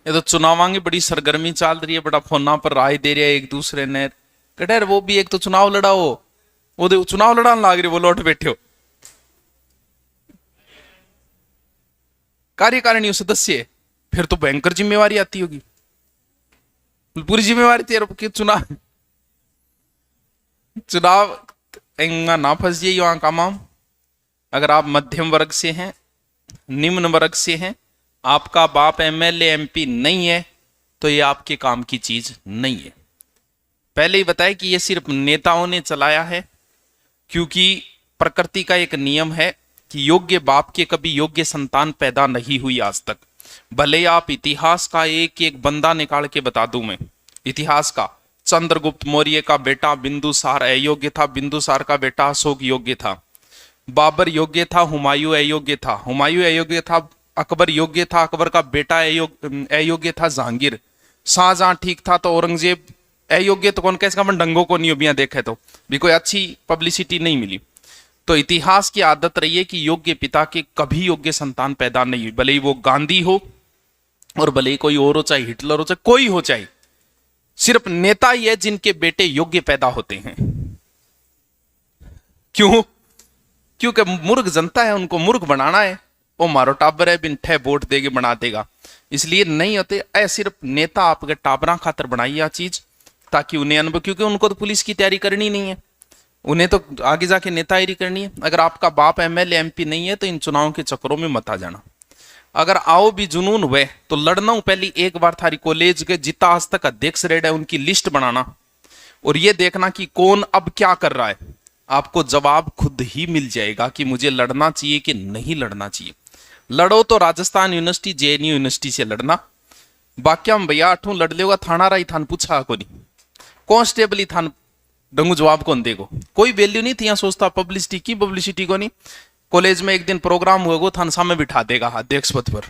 ये तो चुनाव की बड़ी सरगर्मी चल रही है, बड़ा फोना पर राय दे रहे हैं एक दूसरे ने। कटेर वो भी एक तो चुनाव लड़ाओ, वो चुनाव लड़ाने लाग रही, वो लौट बैठे हो। कार्यकारिणी सदस्य, फिर तो भयंकर जिम्मेवारी आती होगी, पूरी जिम्मेवारी तेरे कि चुनाव ना फंस जाइए वहां का माम। अगर आप मध्यम वर्ग से हैं, निम्न वर्ग से हैं, आपका बाप एमएलए एमपी नहीं है, तो ये आपके काम की चीज नहीं है। पहले ही बताया कि ये सिर्फ नेताओं ने चलाया है, क्योंकि प्रकृति का एक नियम है कि योग्य बाप के कभी योग्य संतान पैदा नहीं हुई आज तक। भले आप इतिहास का एक एक बंदा निकाल के बता दूं मैं, इतिहास का चंद्रगुप्त मौर्य का बेटा बिंदुसार अयोग्य था, बिंदुसार का बेटा अशोक योग्य था, बाबर योग्य था, हुमायूं अयोग्य था, हुमायूं अयोग्य था, अकबर योग्य था, अकबर का बेटा अयोग्य था जहांगीर, शाहजहां ठीक था तो औरंगजेब अयोग्य, तो कौन कैसे डंगों को नहीं बिया देखे तो भी कोई अच्छी पब्लिसिटी नहीं मिली। तो इतिहास की आदत रही है कि योग्य पिता के कभी योग्य संतान पैदा नहीं हुई, भले ही वो गांधी हो और भले ही कोई और हो, चाहे हिटलर हो, चाहे कोई हो, चाहे सिर्फ नेता ही है जिनके बेटे योग्य पैदा होते हैं। क्यों? क्योंकि मूर्ख जनता है, उनको मूर्ख बनाना है। वो मारो टाबर है, बिन ठे वोट देगे बना देगा, इसलिए नहीं होते। ऐ सिर्फ नेता आपके टाबरा खातर बनाई यह चीज, ताकि उन्हें अनुभव, क्योंकि उनको तो पुलिस की तैयारी करनी नहीं है, उन्हें तो आगे जाके नेतागिरी करनी है। अगर आपका बाप एमएलए एमपी नहीं है तो इन चुनाव के चक्करों में मत आ जाना। अगर आओ भी जुनून हुए तो लड़ना हूं, पहली एक बार थारी कॉलेज के जितना आज तक अध्यक्ष रेड है उनकी लिस्ट बनाना, और ये देखना कि कौन अब क्या कर रहा है। आपको जवाब खुद ही मिल जाएगा कि मुझे लड़ना चाहिए कि नहीं लड़ना चाहिए। लड़ो तो राजस्थान यूनिवर्सिटी जेएनयू यूनिवर्सिटी से लड़ना, बाकी हम भैया अठू लड़ लेगा थाना राई थान पूछा को नहीं, कांस्टेबल ही थान डंगू जवाब कौन देगो, कोई वैल्यू नहीं थी। यहाँ सोचता पब्लिसिटी की, पब्लिसिटी को नहीं। कॉलेज में एक दिन प्रोग्राम हुएगा थान सामने बिठा देगा अध्यक्ष पद पर,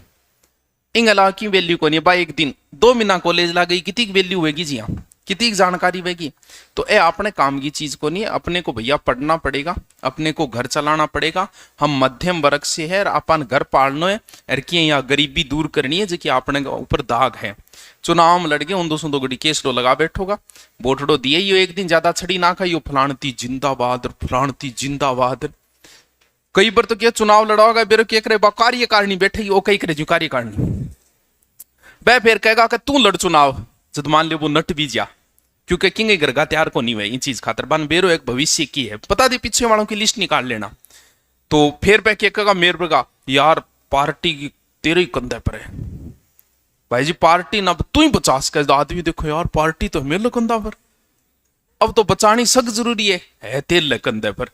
इंग अलावा की वैल्यू को नहीं। भाई एक दिन 2 महीना कॉलेज ला गई, कितनी वैल्यू होगी जी, यहाँ कितनी जानकारी होगी। तो ए अपने काम की चीज को नहीं, अपने को भैया पढ़ना पड़ेगा, अपने को घर चलाना पड़ेगा। हम मध्यम वर्ग से है, अपन घर पालना है, और यहाँ गरीबी दूर करनी है, जो कि अपने ऊपर दाग है। चुनाव में लड़ गए, उन 200 गड़ी केस लो लगा बैठोगा, वोटड़ो दिए ही एक दिन ज्यादा छड़ी ना खाइयो, फलानती जिंदाबाद, फलानती जिंदाबाद। कई बार तो क्या चुनाव लड़ाओगा बेरो क्या करे, कार्यकारिणी बैठे वो कई करे जो कार्यकारिणी वह फिर कहेगा कि तू लड़ चुनाव, जब मान लो वो नट भी जा, क्योंकि किंग घर का तैयार को नहीं हुआ इन चीज खातर। बन बेरो एक भविष्य की है, बता दे पीछे वालों की लिस्ट निकाल लेना। तो फिर पे क्या कहेगा मेरे का यार पार्टी की तेरे ही कंधे पर है भाई जी, पार्टी ना तू ही 50 का आदमी देखो यार, पार्टी तो मेरे कंधा पर, अब तो बचानी सख्त जरूरी है तेरे कंधे पर।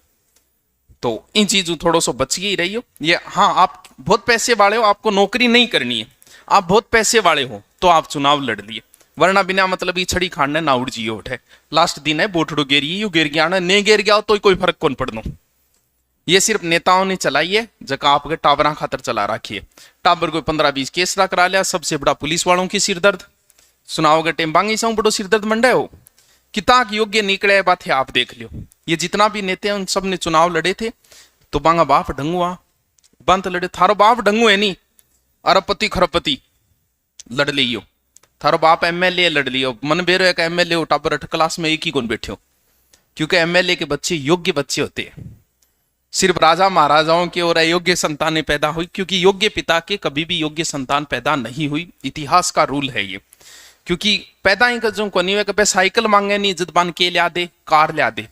तो इन चीजों थोड़ा सा बच ही रही हो। ये हाँ, आप बहुत पैसे वाले हो, आपको नौकरी नहीं करनी है, आप बहुत पैसे वाले हो तो आप चुनाव लड़ लिए, वरना बिना मतलब ये छड़ी खाने ना उड़ जियो उठे। लास्ट दिन है बोटड़ो गेरी, यू गिर गया ना, नहीं गिर गया तो कोई फर्क कौन पड़नो। ये सिर्फ नेताओं ने चलाई है, जगह आपके टाबरा खातर चला रखी है। टाबर को 15-20 केस करा लिया, सबसे बड़ा पुलिस वालों की सिरदर्द सुनाओगे टेम बांगी से बड़ो सिरदर्द मंडे हो किता योग्य निकले बात है। आप देख लियो, ये जितना भी नेता हैं उन सब ने चुनाव लड़े थे, तो बांगा बाप ढंगुआ बंत लड़े, थारो बाप ढंगू है नहीं, अरबपति खरबपति लड़ लियो, थारो बाप एमएलए लड़ लियो, मन बेरो एक एमएलए हो, टाबर 8 क्लास में एक ही कौन बैठे हो, क्योंकि एमएलए के बच्चे योग्य बच्चे होते हैं। सिर्फ राजा महाराजाओं के और अयोग्य संतानें पैदा हुई, क्योंकि योग्य पिता के कभी भी योग्य संतान पैदा नहीं हुई। इतिहास का रूल है ये, क्योंकि पैदा ही जो को नहीं हुआ, साइकिल मांगे नहीं इज्जत बन के लिया दे, कार लिया दे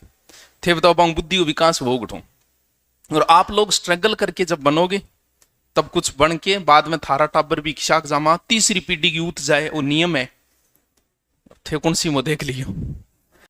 थे, बताओ बुद्धि विकास वो उठो। और आप लोग स्ट्रगल करके जब बनोगे तब कुछ बन के बाद में थारा टाबर भी खिशाक जामा तीसरी पीढ़ी की यूथ जाए, वो नियम है थे कौन सी वो देख लियो।